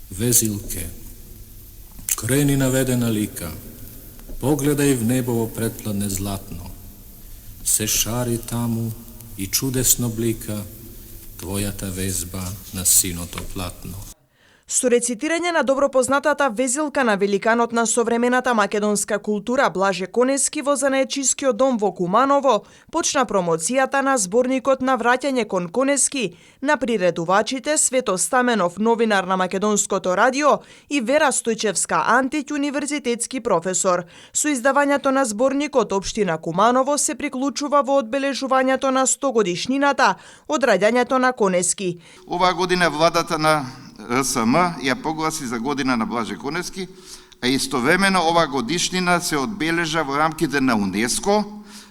Vezilke, kreni navedena lika, pogledaj v nebovo pretpladne zlatno, se šari tamu i čudesno blika tvoja ta vezba na синото платно. Со рецитирање на добро познатата везилка на великанот на современата македонска култура Блаже Конески во Занаечискиот дом во Куманово почна промоцијата на зборникот на враќање кон Конески на приредувачите Свето Стаменов, новинар на Македонското радио, и Вера Стојчевска Антиќ, универзитетски професор. Со издавањето на зборникот општина Куманово се приклучува во одбележувањето на 100 годишнината од раѓањето на Конески. Оваа година владата на РСМ ја прогласи за година на Блаже Конески, а истовремено оваа годишнина се одбележа во рамките на УНЕСКО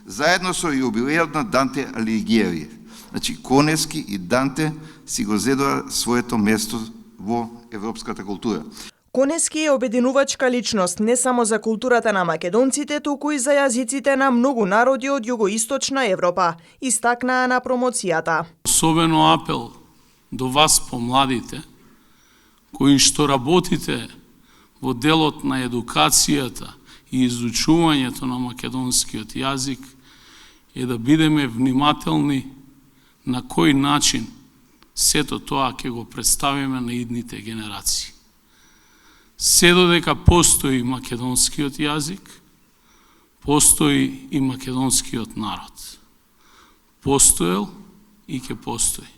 заедно со јубилеот на Данте Алигиери. Значи Конески и Данте си го зедоа своето место во европската култура. Конески е обединувачка личност не само за културата на македонците, туку и за јазиците на многу народи од југоисточна Европа, истакнаа на промоцијата. Особено апел до вас помладите, кои што работите во делот на едукацијата и изучувањето на македонскиот јазик, е да бидеме внимателни на кој начин сето тоа ќе го представиме на идните генерации. Се додека постои македонскиот јазик, постои и македонскиот народ. Постоел и ќе постои.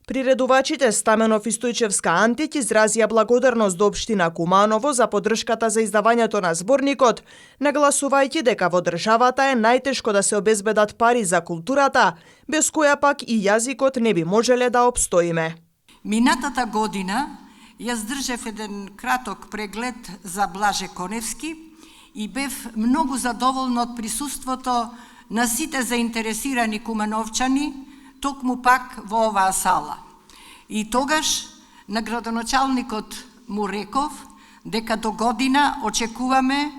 Приредувачите Стаменов и Стојчевска Антиќ изразија благодарност до општина Куманово за поддршката за издавањето на зборникот, нагласувајќи дека во државата е најтешко да се обезбедат пари за културата, без која пак и јазикот не би можеле да опстоиме. Минатата година јас држев еден краток преглед за Блаже Коневски и бев многу задоволна од присуството на сите заинтересирани кумановчани, токму пак во оваа сала. И тогаш на градоначалникот му реков дека до година очекуваме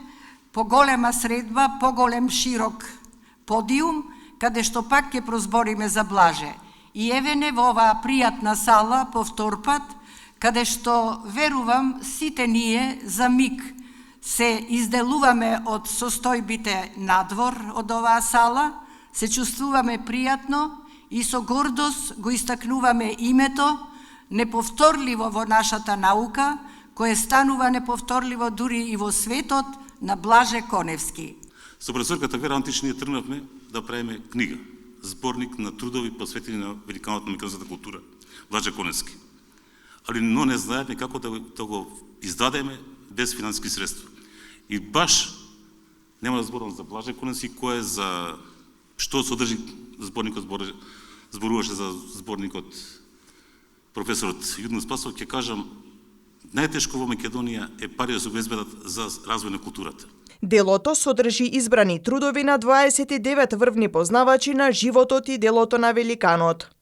поголема средба, поголем широк подиум, каде што пак ќе прозбориме за Блаже. И евене во оваа пријатна сала по втор пат, каде што верувам сите ние за миг се изделуваме од состојбите надвор од оваа сала, се чувствуваме пријатно и со гордост го истакнуваме името, неповторливо во нашата наука, кое станува неповторливо дури и во светот, на Блаже Коневски. Со професорката Вера Антиќ ние тргнавме да правиме книга, зборник на трудови посветени на великанот на македонската култура, Блаже Коневски. Али но не знаеме како да го издадеме без финансиски средства. И баш нема да зборам за Блаже Коневски, кој е за што содржи зборникот, зборуваше за зборникот професорот Јудно Спасов, ќе кажам, најтешко во Македонија е пари да се обезбедат за развој на културата. Делото содржи избрани трудови на 29 врвни познавачи на животот и делото на великанот.